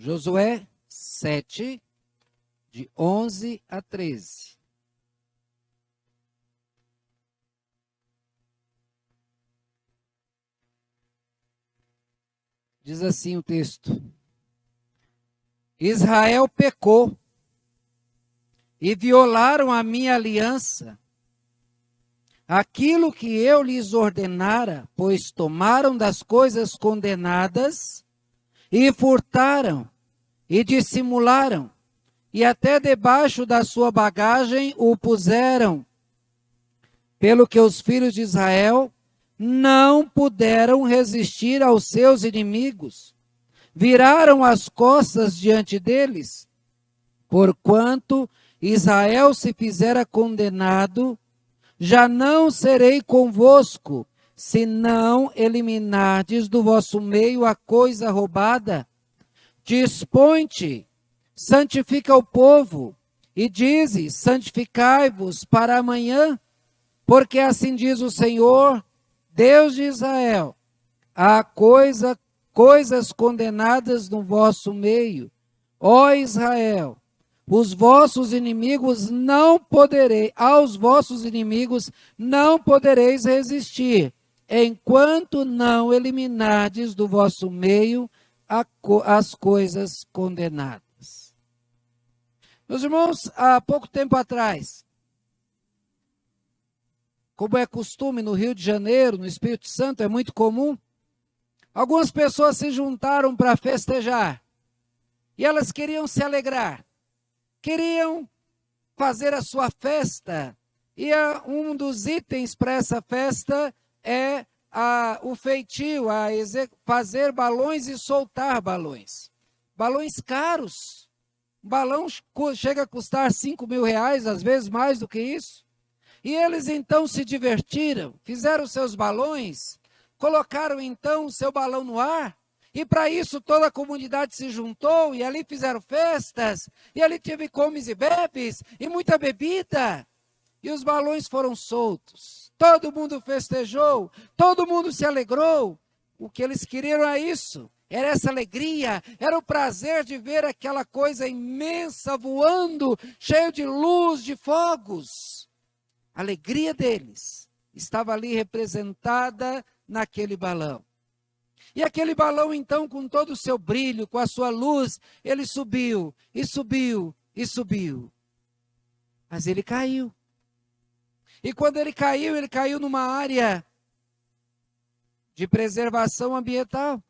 Josué 7, de 11 a 13. Diz assim o texto: Israel pecou e violaram a minha aliança, aquilo que eu lhes ordenara, pois tomaram das coisas condenadas e furtaram e dissimularam, e até debaixo da sua bagagem o puseram, pelo que os filhos de Israel não puderam resistir aos seus inimigos, viraram as costas diante deles, porquanto Israel se fizera condenado, já não serei convosco, se não eliminardes do vosso meio a coisa roubada. Dispõe-te, santifica o povo, e dize, santificai-vos para amanhã, porque assim diz o Senhor, Deus de Israel, há coisas condenadas no vosso meio, ó Israel, aos vossos inimigos não podereis resistir, enquanto não eliminardes do vosso meio as coisas condenadas. Meus irmãos, há pouco tempo atrás, como é costume no Rio de Janeiro, no Espírito Santo, é muito comum, algumas pessoas se juntaram para festejar, e elas queriam se alegrar, queriam fazer a sua festa, e um dos itens para essa festa é o feitio, fazer balões e soltar balões. Balões caros. Um balão chega a custar 5 mil reais, às vezes mais do que isso. E eles então se divertiram, fizeram seus balões, colocaram então o seu balão no ar, e para isso toda a comunidade se juntou, e ali fizeram festas, e ali teve comes e bebes, e muita bebida, e os balões foram soltos. Todo mundo festejou, todo mundo se alegrou. O que eles queriam era isso, era essa alegria, era o prazer de ver aquela coisa imensa voando, cheio de luz, de fogos. A alegria deles estava ali representada naquele balão. E aquele balão, então, com todo o seu brilho, com a sua luz, ele subiu, e subiu, e subiu. Mas ele caiu. E quando ele caiu numa área de preservação ambiental.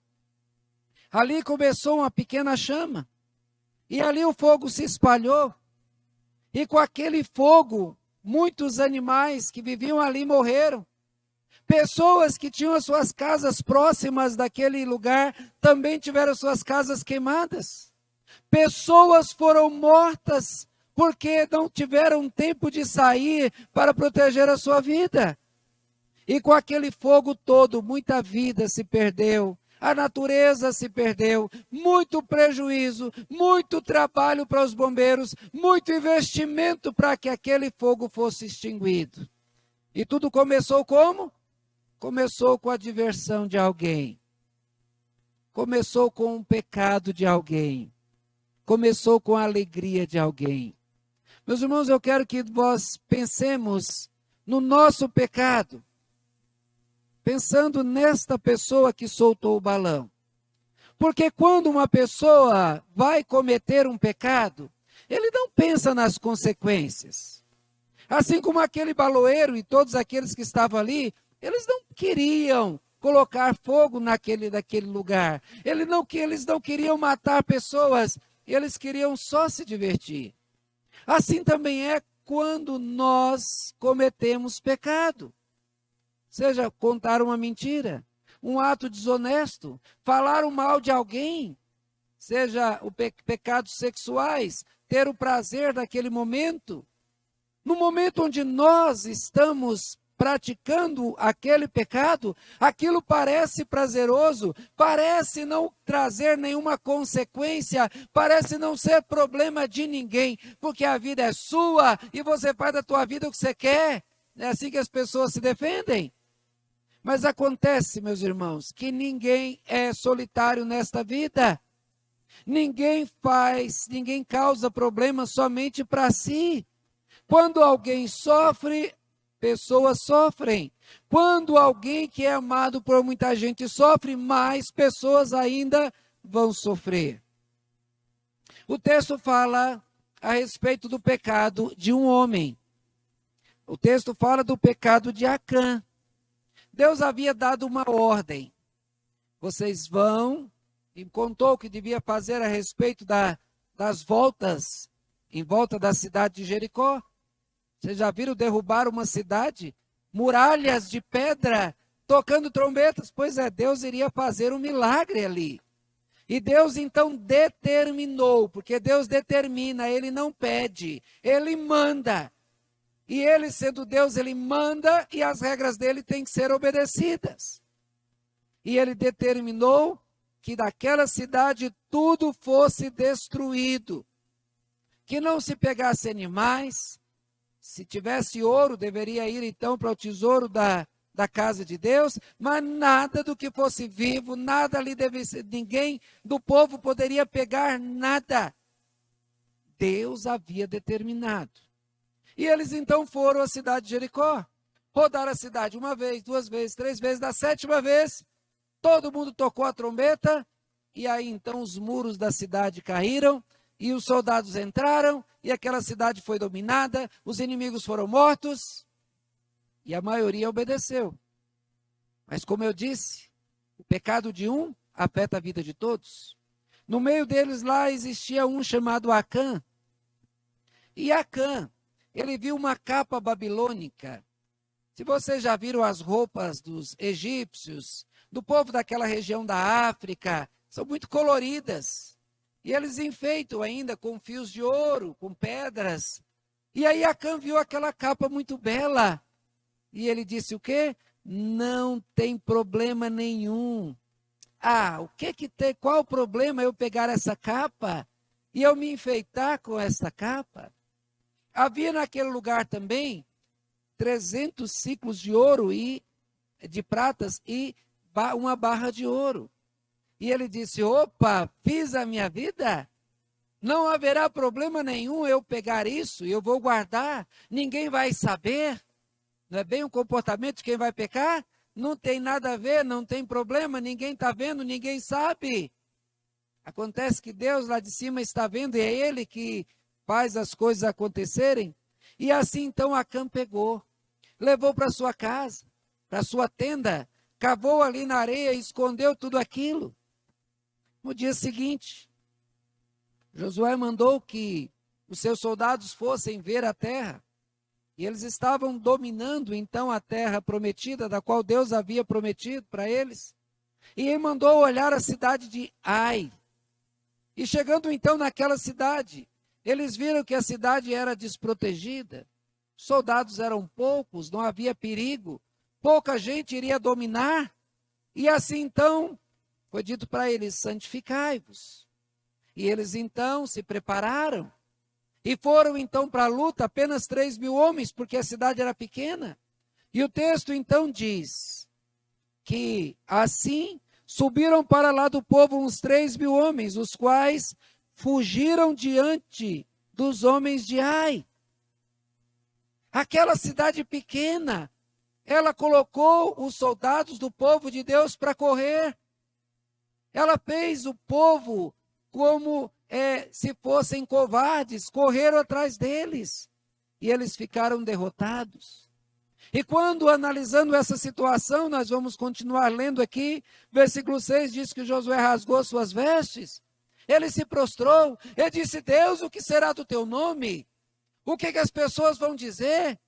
Ali começou uma pequena chama. E ali o fogo se espalhou. E com aquele fogo, muitos animais que viviam ali morreram. Pessoas que tinham as suas casas próximas daquele lugar também tiveram suas casas queimadas. Pessoas foram mortas porque não tiveram tempo de sair para proteger a sua vida. E com aquele fogo todo, muita vida se perdeu. A natureza se perdeu, muito prejuízo, muito trabalho para os bombeiros, muito investimento para que aquele fogo fosse extinguido. E tudo começou como? Começou com a diversão de alguém. Começou com um pecado de alguém. Começou com a alegria de alguém. Meus irmãos, eu quero que nós pensemos no nosso pecado. Pensando nesta pessoa que soltou o balão. Porque quando uma pessoa vai cometer um pecado, ele não pensa nas consequências. Assim como aquele baloeiro e todos aqueles que estavam ali, eles não queriam colocar fogo naquele lugar. Eles não queriam matar pessoas, eles queriam só se divertir. Assim também é quando nós cometemos pecado. Seja contar uma mentira, um ato desonesto, falar o mal de alguém, seja o pecados sexuais, ter o prazer daquele momento. No momento onde nós estamos praticando aquele pecado, aquilo parece prazeroso, parece não trazer nenhuma consequência, parece não ser problema de ninguém, porque a vida é sua e você faz da tua vida o que você quer. É assim que as pessoas se defendem. Mas acontece, meus irmãos, que ninguém é solitário nesta vida. Ninguém causa problema somente para si. Quando alguém sofre, pessoas sofrem. Quando alguém que é amado por muita gente sofre, mais pessoas ainda vão sofrer. O texto fala a respeito do pecado de um homem. O texto fala do pecado de Acã. Deus havia dado uma ordem. Vocês vão, e contou o que devia fazer a respeito das voltas, em volta da cidade de Jericó. Vocês já viram derrubar uma cidade? Muralhas de pedra, tocando trombetas. Pois é, Deus iria fazer um milagre ali. E Deus então determinou, porque Deus determina, Ele não pede, Ele manda. E Ele, sendo Deus, Ele manda e as regras dele têm que ser obedecidas. E Ele determinou que daquela cidade tudo fosse destruído. Que não se pegasse animais. Se tivesse ouro, deveria ir então para o tesouro da casa de Deus, mas nada do que fosse vivo, nada ali ninguém do povo poderia pegar nada. Deus havia determinado. E eles então foram à cidade de Jericó, rodaram a cidade uma vez, duas vezes, três vezes, da sétima vez, todo mundo tocou a trombeta, e aí então os muros da cidade caíram, e os soldados entraram, e aquela cidade foi dominada, os inimigos foram mortos, e a maioria obedeceu. Mas como eu disse, o pecado de um afeta a vida de todos. No meio deles lá existia um chamado Acã. E Acã, ele viu uma capa babilônica. Se vocês já viram as roupas dos egípcios, do povo daquela região da África, são muito coloridas. E eles enfeitam ainda com fios de ouro, com pedras. E aí Acã viu aquela capa muito bela. E ele disse o quê? Não tem problema nenhum. O que tem? Qual o problema eu pegar essa capa e eu me enfeitar com essa capa? Havia naquele lugar também 300 ciclos de ouro e de pratas e uma barra de ouro. E ele disse: opa, fiz a minha vida? Não haverá problema nenhum eu pegar isso e eu vou guardar. Ninguém vai saber. Não é bem o comportamento de quem vai pecar? Não tem nada a ver, não tem problema, ninguém está vendo, ninguém sabe. Acontece que Deus lá de cima está vendo e é Ele que faz as coisas acontecerem. E assim então Acã pegou, levou para sua casa, para sua tenda, cavou ali na areia e escondeu tudo aquilo. No dia seguinte, Josué mandou que os seus soldados fossem ver a terra. E eles estavam dominando então a terra prometida, da qual Deus havia prometido para eles. E ele mandou olhar a cidade de Ai. E chegando então naquela cidade, eles viram que a cidade era desprotegida. Soldados eram poucos, não havia perigo. Pouca gente iria dominar. E assim então, foi dito para eles: santificai-vos. E eles então se prepararam. E foram então para a luta apenas 3.000 homens, porque a cidade era pequena. E o texto então diz que assim subiram para lá do povo uns 3.000 homens, os quais fugiram diante dos homens de Ai. Aquela cidade pequena, ela colocou os soldados do povo de Deus para correr. Ela fez o povo como se fossem covardes, correram atrás deles. E eles ficaram derrotados. E quando, analisando essa situação, nós vamos continuar lendo aqui, versículo 6 diz que Josué rasgou suas vestes. Ele se prostrou, ele disse: Deus, o que será do teu nome? O que as pessoas vão dizer?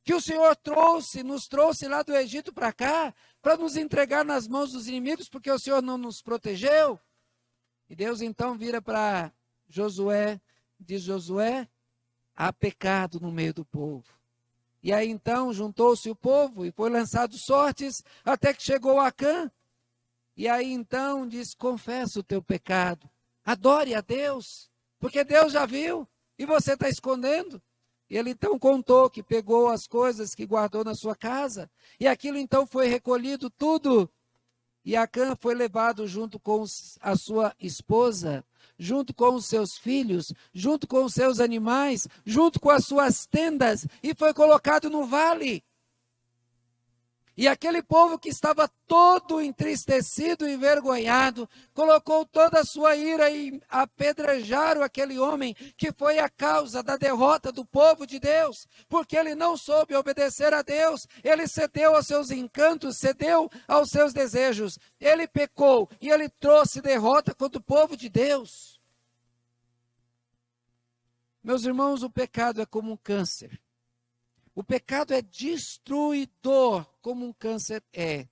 Que o Senhor nos trouxe lá do Egito para cá, para nos entregar nas mãos dos inimigos, porque o Senhor não nos protegeu? E Deus então vira para Josué, diz: Josué, há pecado no meio do povo. E aí então juntou-se o povo e foi lançado sortes, até que chegou Acã. E aí então diz: confessa o teu pecado, adore a Deus, porque Deus já viu e você está escondendo. E ele então contou que pegou as coisas que guardou na sua casa, e aquilo então foi recolhido tudo E Acã foi levado junto com a sua esposa, junto com os seus filhos, junto com os seus animais, junto com as suas tendas, e foi colocado no vale. E aquele povo que estava todo entristecido e envergonhado, colocou toda a sua ira e apedrejaram aquele homem que foi a causa da derrota do povo de Deus, porque ele não soube obedecer a Deus, ele cedeu aos seus encantos, cedeu aos seus desejos, ele pecou e ele trouxe derrota contra o povo de Deus. Meus irmãos, o pecado é como um câncer. O pecado é destruidor, como um câncer é.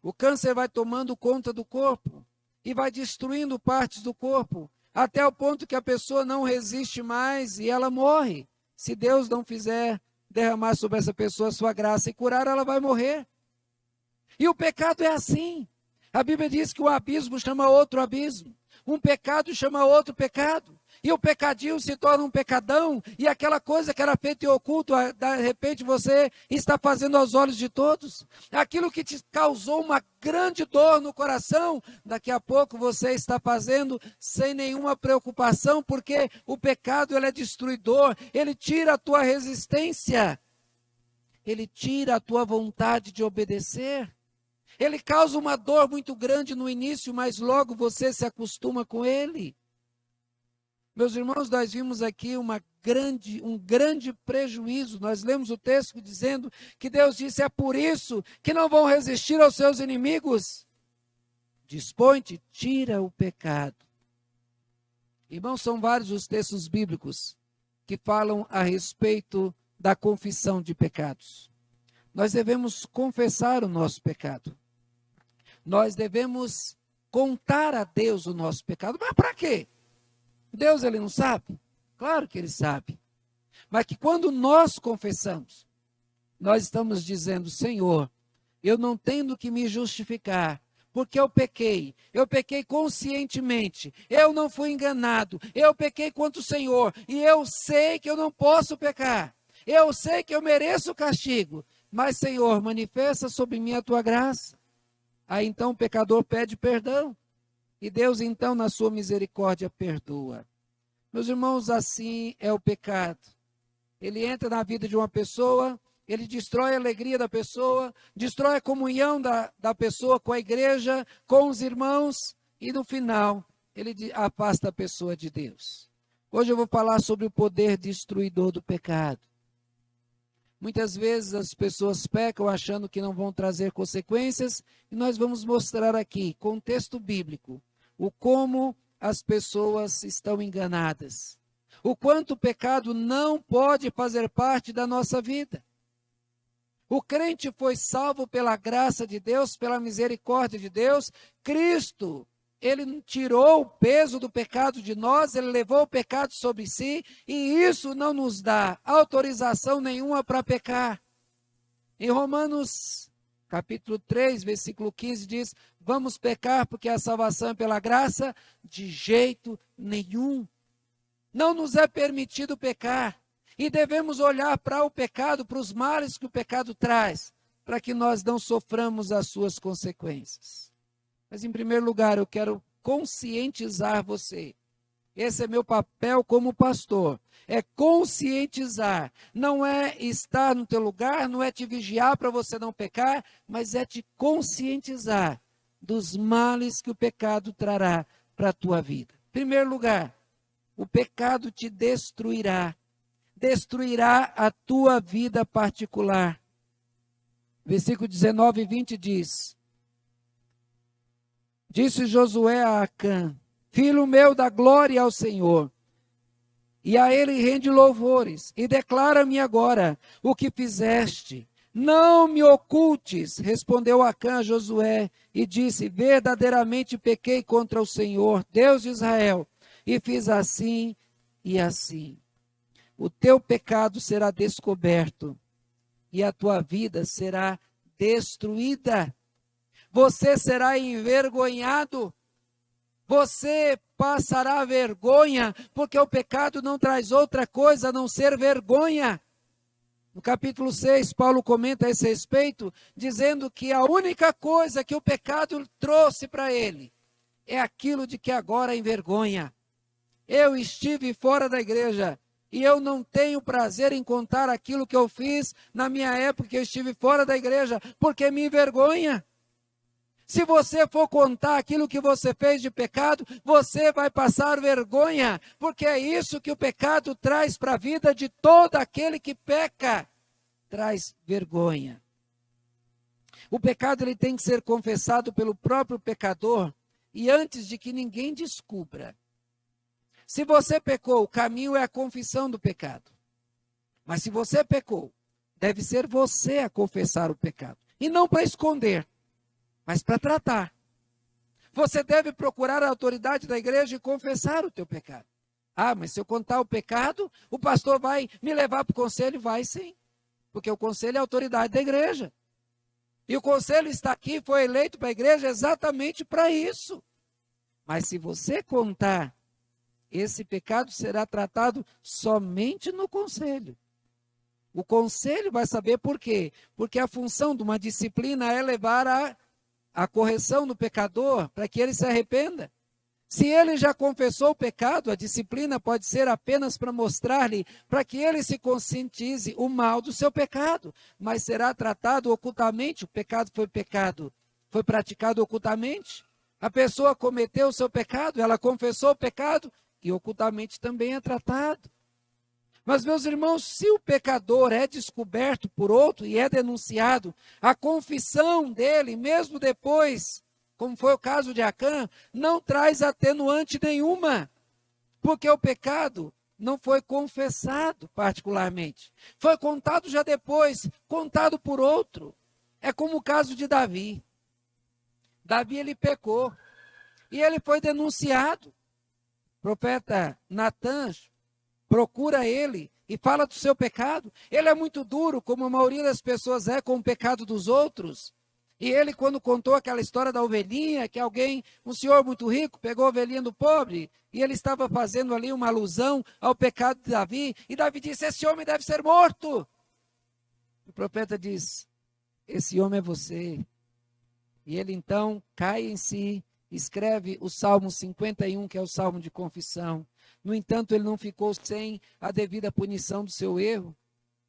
O câncer vai tomando conta do corpo e vai destruindo partes do corpo, até o ponto que a pessoa não resiste mais e ela morre. Se Deus não fizer derramar sobre essa pessoa a sua graça e curar, ela vai morrer. E o pecado é assim. A Bíblia diz que um abismo chama outro abismo, um pecado chama outro pecado. E o pecadinho se torna um pecadão, e aquela coisa que era feita em oculto, de repente você está fazendo aos olhos de todos. Aquilo que te causou uma grande dor no coração, daqui a pouco você está fazendo sem nenhuma preocupação, porque o pecado ele é destruidor, ele tira a tua resistência, ele tira a tua vontade de obedecer. Ele causa uma dor muito grande no início, mas logo você se acostuma com ele. Meus irmãos, nós vimos aqui um grande prejuízo. Nós lemos o texto dizendo que Deus disse, é por isso que não vão resistir aos seus inimigos. Dispõe-te, tira o pecado. Irmãos, são vários os textos bíblicos que falam a respeito da confissão de pecados. Nós devemos confessar o nosso pecado. Nós devemos contar a Deus o nosso pecado. Mas para quê? Deus, ele não sabe? Claro que ele sabe. Mas que quando nós confessamos, nós estamos dizendo, Senhor, eu não tenho que me justificar, porque eu pequei conscientemente, eu não fui enganado, eu pequei contra o Senhor, e eu sei que eu não posso pecar, eu sei que eu mereço o castigo, mas Senhor, manifesta sobre mim a tua graça. Aí então o pecador pede perdão. E Deus, então, na sua misericórdia, perdoa. Meus irmãos, assim é o pecado. Ele entra na vida de uma pessoa, ele destrói a alegria da pessoa, destrói a comunhão da pessoa com a igreja, com os irmãos, e no final, ele afasta a pessoa de Deus. Hoje eu vou falar sobre o poder destruidor do pecado. Muitas vezes as pessoas pecam achando que não vão trazer consequências, e nós vamos mostrar aqui, com texto bíblico, o como as pessoas estão enganadas, o quanto o pecado não pode fazer parte da nossa vida. O crente foi salvo pela graça de Deus, pela misericórdia de Deus. Cristo, ele tirou o peso do pecado de nós, ele levou o pecado sobre si, e isso não nos dá autorização nenhuma para pecar. Em Romanos capítulo 3, versículo 15 diz, vamos pecar porque a salvação é pela graça? De jeito nenhum. Não nos é permitido pecar. E devemos olhar para o pecado, para os males que o pecado traz, para que nós não soframos as suas consequências. Mas em primeiro lugar, eu quero conscientizar você. Esse é meu papel como pastor. É conscientizar. Não é estar no teu lugar, não é te vigiar para você não pecar, mas é te conscientizar dos males que o pecado trará para a tua vida. Em primeiro lugar, o pecado te destruirá. Destruirá a tua vida particular. Versículo 19 e 20 diz, disse Josué a Acã, filho meu, dá glória ao Senhor, e a ele rende louvores, e declara-me agora o que fizeste. Não me ocultes, respondeu Acã a Josué, e disse, verdadeiramente pequei contra o Senhor, Deus de Israel, e fiz assim e assim. O teu pecado será descoberto, e a tua vida será destruída. Você será envergonhado. Você passará vergonha, porque o pecado não traz outra coisa a não ser vergonha. No capítulo 6, Paulo comenta a esse respeito, dizendo que a única coisa que o pecado trouxe para ele é aquilo de que agora envergonha. Eu estive fora da igreja e eu não tenho prazer em contar aquilo que eu fiz na minha época que eu estive fora da igreja, porque me envergonha. Se você for contar aquilo que você fez de pecado, você vai passar vergonha, porque é isso que o pecado traz para a vida de todo aquele que peca, traz vergonha. O pecado ele tem que ser confessado pelo próprio pecador e antes de que ninguém descubra. Se você pecou, o caminho é a confissão do pecado. Mas se você pecou, deve ser você a confessar o pecado. E não para esconder, mas para tratar. Você deve procurar a autoridade da igreja e confessar o teu pecado. Ah, mas se eu contar o pecado, o pastor vai me levar para o conselho? Vai sim, porque o conselho é a autoridade da igreja. E o conselho está aqui, foi eleito para a igreja exatamente para isso. Mas se você contar, esse pecado será tratado somente no conselho. O conselho vai saber por quê. Porque a função de uma disciplina é levar a correção do pecador para que ele se arrependa. Se ele já confessou o pecado, a disciplina pode ser apenas para mostrar-lhe, para que ele se conscientize o mal do seu pecado, mas será tratado ocultamente. O pecado, foi praticado ocultamente. A pessoa cometeu o seu pecado, ela confessou o pecado e ocultamente também é tratado. Mas, meus irmãos, se o pecador é descoberto por outro e é denunciado, a confissão dele, mesmo depois, como foi o caso de Acã, não traz atenuante nenhuma, porque o pecado não foi confessado particularmente. Foi contado já depois, contado por outro. É como o caso de Davi. Davi, ele pecou e ele foi denunciado. O profeta Natan procura ele e fala do seu pecado. Ele é muito duro, como a maioria das pessoas é com o pecado dos outros. E ele, quando contou aquela história da ovelhinha, que um senhor muito rico, pegou a ovelhinha do pobre, e ele estava fazendo ali uma alusão ao pecado de Davi, e Davi disse, esse homem deve ser morto. O profeta diz, esse homem é você. E ele então cai em si, escreve o Salmo 51, que é o Salmo de confissão. No entanto, ele não ficou sem a devida punição do seu erro.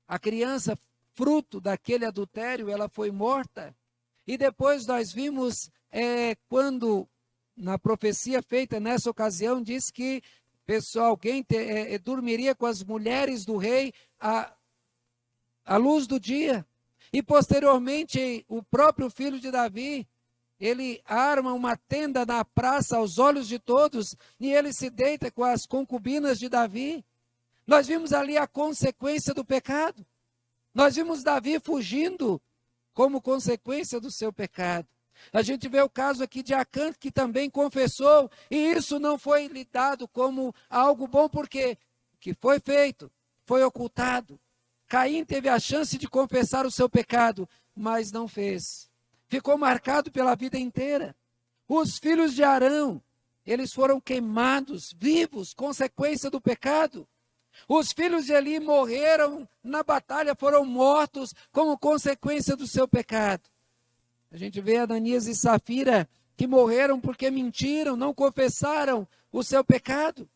A criança, fruto daquele adultério, ela foi morta. E depois nós vimos, quando, na profecia feita nessa ocasião, diz que alguém dormiria com as mulheres do rei à luz do dia. E posteriormente, o próprio filho de Davi, ele arma uma tenda na praça aos olhos de todos, e ele se deita com as concubinas de Davi. Nós vimos ali a consequência do pecado. Nós vimos Davi fugindo como consequência do seu pecado. A gente vê o caso aqui de Acã, que também confessou, e isso não foi lhe dado como algo bom, porque o que foi feito foi ocultado. Caim teve a chance de confessar o seu pecado, mas não fez. Ficou marcado pela vida inteira. Os filhos de Arão, eles foram queimados, vivos, consequência do pecado. Os filhos de Eli morreram na batalha, foram mortos como consequência do seu pecado. A gente vê Ananias e Safira que morreram porque mentiram, não confessaram o seu pecado.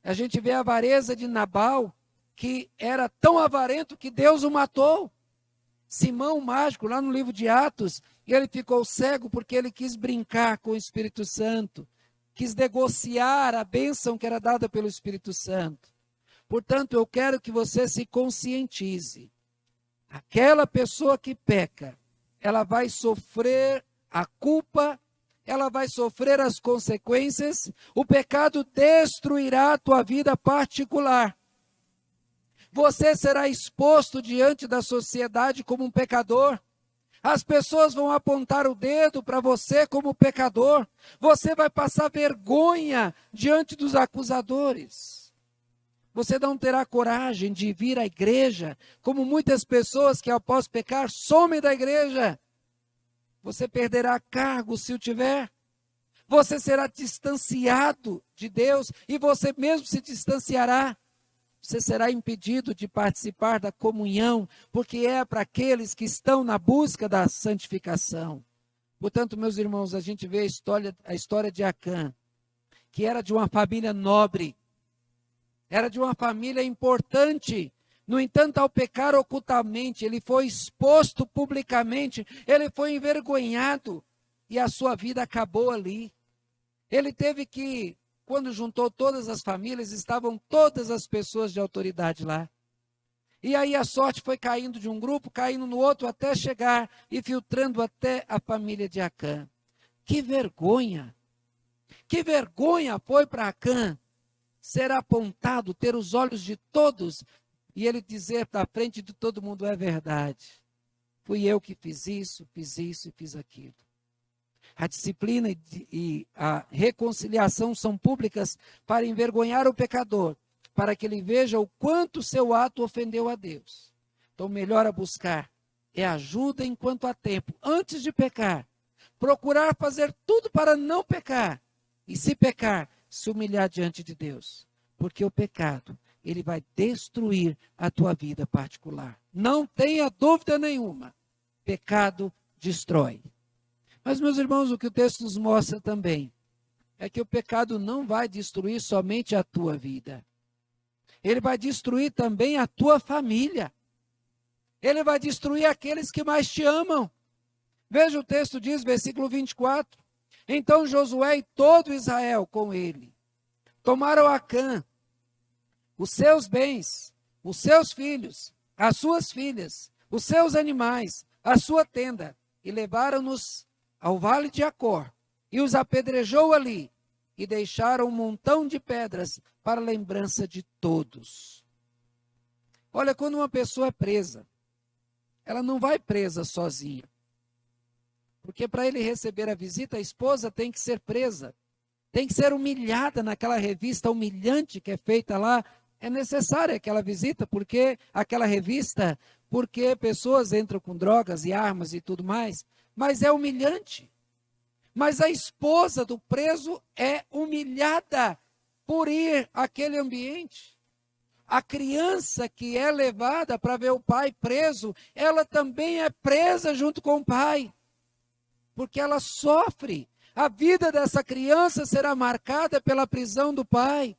A gente vê a avareza de Nabal, que era tão avarento que Deus o matou. Simão, o mágico, lá no livro de Atos, ele ficou cego porque ele quis brincar com o Espírito Santo, quis negociar a bênção que era dada pelo Espírito Santo. Portanto, eu quero que você se conscientize. Aquela pessoa que peca, ela vai sofrer a culpa, ela vai sofrer as consequências, o pecado destruirá a tua vida particular. Você será exposto diante da sociedade como um pecador. As pessoas vão apontar o dedo para você como pecador. Você vai passar vergonha diante dos acusadores. Você não terá coragem de vir à igreja, como muitas pessoas que após pecar somem da igreja. Você perderá cargo se o tiver. Você será distanciado de Deus e você mesmo se distanciará. você será impedido de participar da comunhão, porque é para aqueles que estão na busca da santificação. Portanto, meus irmãos, a gente vê a história de Acã, que era de uma família nobre, era de uma família importante. No entanto, ao pecar ocultamente, ele foi exposto publicamente, ele foi envergonhado e a sua vida acabou ali. Ele teve que, quando juntou todas as famílias, estavam todas as pessoas de autoridade lá. E aí a sorte foi caindo de um grupo, caindo no outro, até chegar e filtrando até a família de Acã. Que vergonha! Que vergonha foi para Acã ser apontado, ter os olhos de todos e ele dizer na frente de todo mundo: é verdade. Fui eu que fiz isso e fiz aquilo. A disciplina e a reconciliação são públicas para envergonhar o pecador, para que ele veja o quanto seu ato ofendeu a Deus. Então, melhor a buscar é ajuda enquanto há tempo, antes de pecar. Procurar fazer tudo para não pecar. E se pecar, se humilhar diante de Deus. Porque o pecado, ele vai destruir a tua vida particular. Não tenha dúvida nenhuma. Pecado destrói. Mas, meus irmãos, o que o texto nos mostra também é que o pecado não vai destruir somente a tua vida. Ele vai destruir também a tua família. Ele vai destruir aqueles que mais te amam. Veja o texto diz, versículo 24. Então Josué e todo Israel com ele tomaram Acã, os seus bens, os seus filhos, as suas filhas, os seus animais, a sua tenda, e levaram-nos ao vale de Acor, e os apedrejou ali, e deixaram um montão de pedras para lembrança de todos. Olha, quando uma pessoa é presa, ela não vai presa sozinha. Porque para ele receber a visita, a esposa tem que ser presa. Tem que ser humilhada naquela revista humilhante que é feita lá. É necessária aquela visita, porque aquela revista, porque pessoas entram com drogas e armas e tudo mais, mas é humilhante. Mas a esposa do preso é humilhada por ir àquele ambiente. A criança que é levada para ver o pai preso, ela também é presa junto com o pai. Porque ela sofre. A vida dessa criança será marcada pela prisão do pai.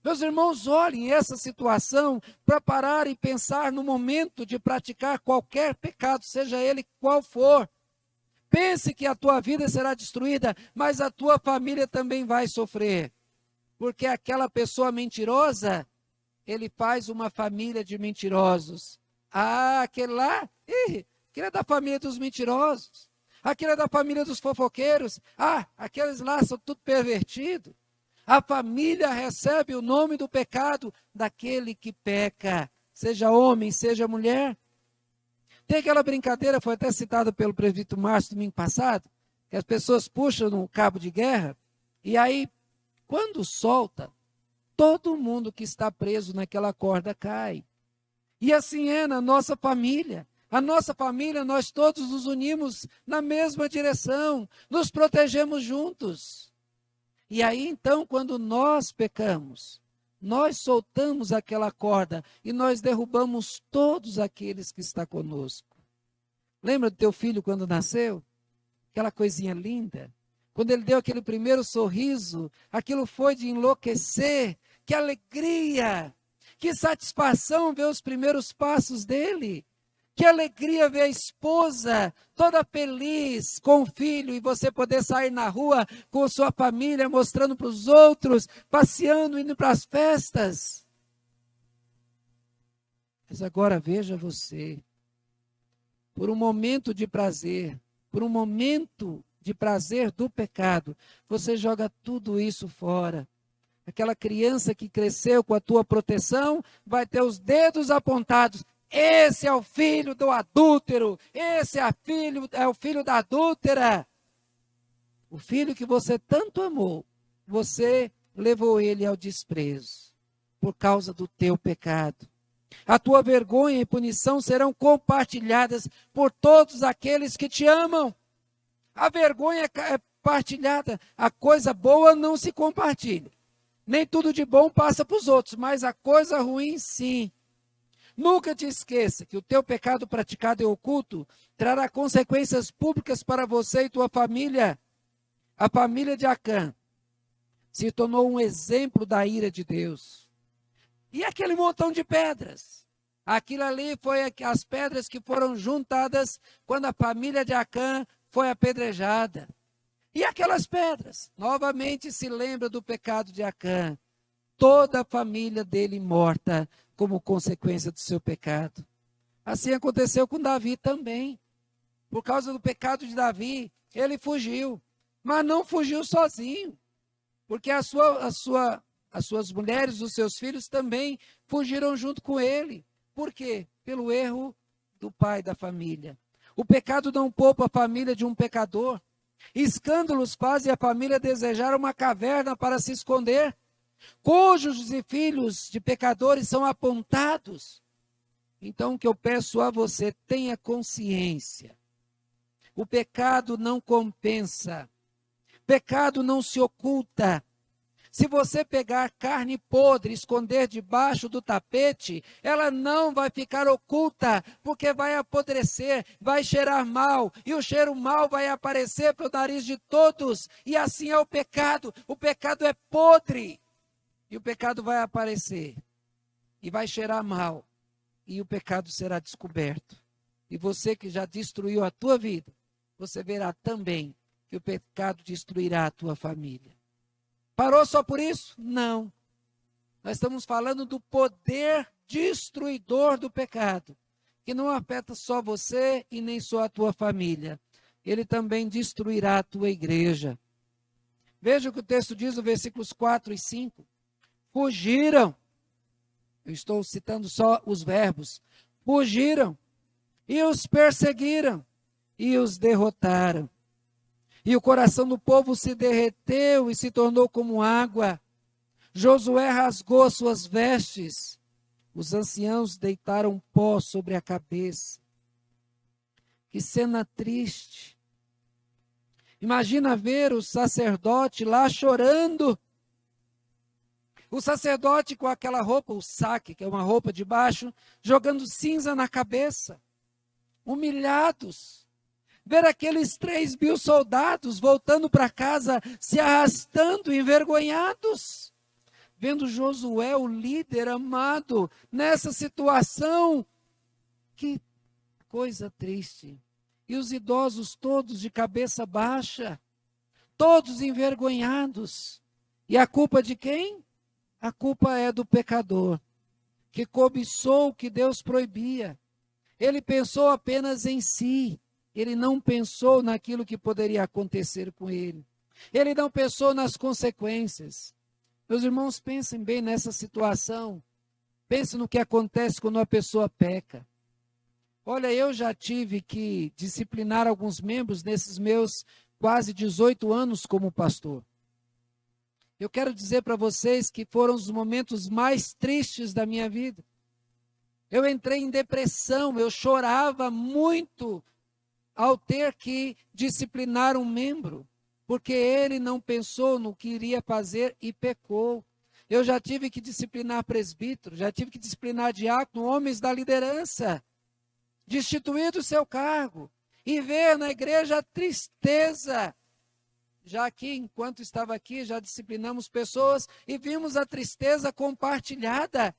Meus irmãos, olhem essa situação para parar e pensar no momento de praticar qualquer pecado, seja ele qual for. Pense que a tua vida será destruída, mas a tua família também vai sofrer. Porque aquela pessoa mentirosa, ele faz uma família de mentirosos. Ah, aquele lá, aquele é da família dos mentirosos. Aquele é da família dos fofoqueiros. Ah, aqueles lá são tudo pervertidos. A família recebe o nome do pecado daquele que peca, seja homem, seja mulher. Tem aquela brincadeira, foi até citada pelo presbítero Márcio domingo passado, que as pessoas puxam no cabo de guerra, e aí, quando solta, todo mundo que está preso naquela corda cai. E assim é na nossa família. A nossa família, nós todos nos unimos na mesma direção, nos protegemos juntos. E aí, então, quando nós pecamos, nós soltamos aquela corda e nós derrubamos todos aqueles que estão conosco. Lembra do teu filho quando nasceu? Aquela coisinha linda. Quando ele deu aquele primeiro sorriso, aquilo foi de enlouquecer. Que alegria, que satisfação ver os primeiros passos dele. Que alegria ver a esposa toda feliz com o filho e você poder sair na rua com sua família, mostrando para os outros, passeando, indo para as festas. Mas agora veja você, por um momento de prazer, do pecado, você joga tudo isso fora. Aquela criança que cresceu com a tua proteção vai ter os dedos apontados. Esse é o filho do adúltero, esse é o filho da adúltera. O filho que você tanto amou, você levou ele ao desprezo, por causa do teu pecado. A tua vergonha e punição serão compartilhadas por todos aqueles que te amam. A vergonha é partilhada, a coisa boa não se compartilha. Nem tudo de bom passa para os outros, mas a coisa ruim sim. Nunca te esqueça que o teu pecado praticado em oculto trará consequências públicas para você e tua família. A família de Acã se tornou um exemplo da ira de Deus. E aquele montão de pedras? Aquilo ali foi as pedras que foram juntadas quando a família de Acã foi apedrejada. E aquelas pedras? Novamente se lembra do pecado de Acã. Toda a família dele morta como consequência do seu pecado. Assim aconteceu com Davi também. Por causa do pecado de Davi, ele fugiu. Mas não fugiu sozinho. Porque as suas mulheres, os seus filhos também fugiram junto com ele. Por quê? Pelo erro do pai da família. O pecado não poupa a família de um pecador. Escândalos fazem a família desejar uma caverna para se esconder. Cônjuges e filhos de pecadores são apontados. Então, o que eu peço a você, tenha consciência. O pecado não compensa. Pecado não se oculta. Se você pegar carne podre e esconder debaixo do tapete, ela não vai ficar oculta, porque vai apodrecer, vai cheirar mal, e o cheiro mal vai aparecer para o nariz de todos, e assim é o pecado. O pecado é podre, e o pecado vai aparecer, e vai cheirar mal, e o pecado será descoberto. E você que já destruiu a tua vida, você verá também que o pecado destruirá a tua família. Parou só por isso? Não. Nós estamos falando do poder destruidor do pecado, que não afeta só você e nem só a tua família. Ele também destruirá a tua igreja. Veja o que o texto diz no versículos 4 e 5. Fugiram. Eu estou citando só os verbos. Fugiram e os perseguiram e os derrotaram. E o coração do povo se derreteu e se tornou como água. Josué rasgou suas vestes. Os anciãos deitaram pó sobre a cabeça. Que cena triste. Imagina ver o sacerdote lá chorando. O sacerdote com aquela roupa, o saque, que é uma roupa de baixo, jogando cinza na cabeça. Humilhados. Ver aqueles 3.000 soldados voltando para casa, se arrastando, envergonhados. Vendo Josué, o líder amado, nessa situação. Que coisa triste. E os idosos todos de cabeça baixa, todos envergonhados. E a culpa de quem? A culpa é do pecador, que cobiçou o que Deus proibia. Ele pensou apenas em si. Ele não pensou naquilo que poderia acontecer com ele. Ele não pensou nas consequências. Meus irmãos, pensem bem nessa situação. Pensem no que acontece quando uma pessoa peca. Olha, eu já tive que disciplinar alguns membros nesses meus quase 18 anos como pastor. Eu quero dizer para vocês que foram os momentos mais tristes da minha vida. Eu entrei em depressão, eu chorava muito ao ter que disciplinar um membro, porque ele não pensou no que iria fazer e pecou. Eu já tive que disciplinar presbítero, já tive que disciplinar diácono, homens da liderança, destituir do seu cargo, e ver na igreja a tristeza. Já aqui, enquanto estava aqui, já disciplinamos pessoas e vimos a tristeza compartilhada.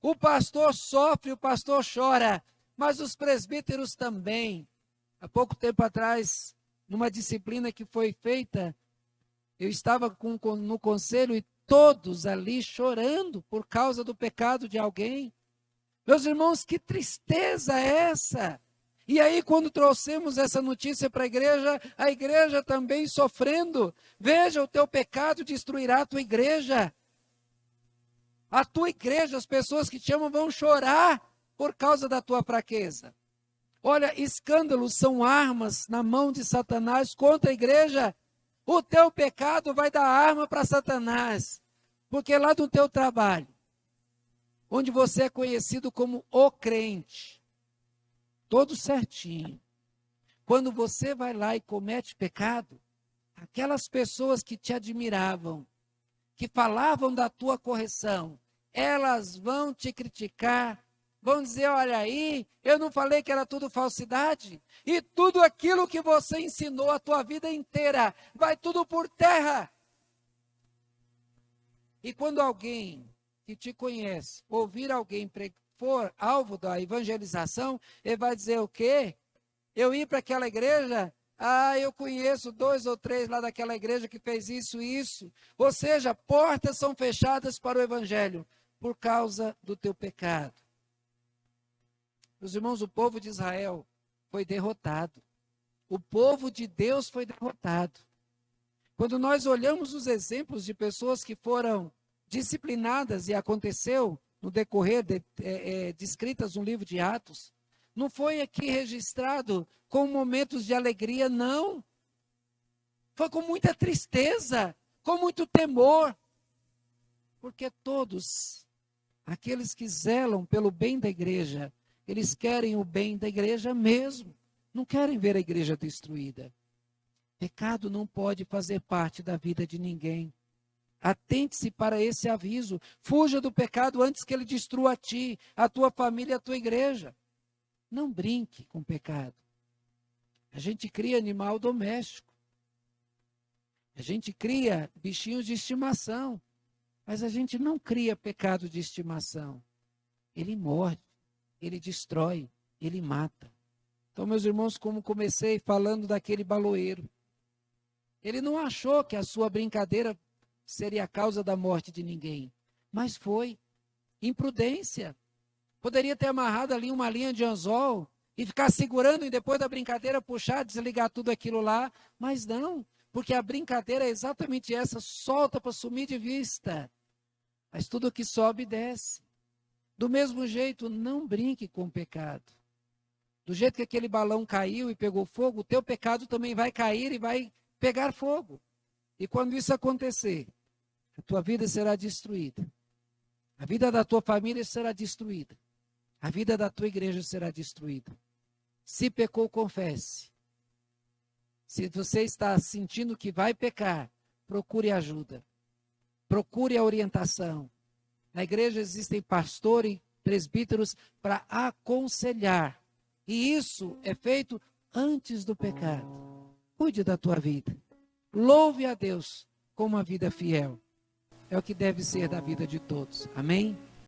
O pastor sofre, o pastor chora, mas os presbíteros também. Há pouco tempo atrás, numa disciplina que foi feita, eu estava no conselho e todos ali chorando por causa do pecado de alguém. Meus irmãos, que tristeza é essa? E aí, quando trouxemos essa notícia para a igreja também sofrendo. Veja, o teu pecado destruirá a tua igreja. A tua igreja, as pessoas que te amam vão chorar por causa da tua fraqueza. Olha, escândalos são armas na mão de Satanás contra a igreja. O teu pecado vai dar arma para Satanás. Porque lá no teu trabalho, onde você é conhecido como o crente, todo certinho, quando você vai lá e comete pecado, aquelas pessoas que te admiravam, que falavam da tua correção, elas vão te criticar, vão dizer, olha aí, eu não falei que era tudo falsidade? E tudo aquilo que você ensinou a tua vida inteira, vai tudo por terra. E quando alguém que te conhece, ouvir alguém for alvo da evangelização, ele vai dizer o quê? Eu ir para aquela igreja, eu conheço 2 ou 3 lá daquela igreja que fez isso e isso. Ou seja, portas são fechadas para o evangelho por causa do teu pecado. Meus irmãos, o povo de Israel foi derrotado. O povo de Deus foi derrotado. Quando nós olhamos os exemplos de pessoas que foram disciplinadas, e aconteceu no decorrer descritas no livro de Atos, não foi aqui registrado com momentos de alegria, não. Foi com muita tristeza, com muito temor. Porque todos, aqueles que zelam pelo bem da igreja, eles querem o bem da igreja mesmo. Não querem ver a igreja destruída. Pecado não pode fazer parte da vida de ninguém. Atente-se para esse aviso. Fuja do pecado antes que ele destrua a ti, a tua família, a tua igreja. Não brinque com o pecado. A gente cria animal doméstico. A gente cria bichinhos de estimação. Mas a gente não cria pecado de estimação. Ele morde, ele destrói, ele mata. Então, meus irmãos, como comecei falando daquele baloeiro, ele não achou que a sua brincadeira seria a causa da morte de ninguém, mas foi imprudência. Poderia ter amarrado ali uma linha de anzol e ficar segurando e depois da brincadeira puxar, desligar tudo aquilo lá, mas não, porque a brincadeira é exatamente essa, solta para sumir de vista. Mas tudo que sobe desce. Do mesmo jeito, não brinque com o pecado. Do jeito que aquele balão caiu e pegou fogo, o teu pecado também vai cair e vai pegar fogo. E quando isso acontecer, a tua vida será destruída. A vida da tua família será destruída. A vida da tua igreja será destruída. Se pecou, confesse. Se você está sentindo que vai pecar, procure ajuda. Procure a orientação. Na igreja existem pastores e presbíteros para aconselhar. E isso é feito antes do pecado. Cuide da tua vida. Louve a Deus com uma vida fiel. É o que deve ser da vida de todos. Amém?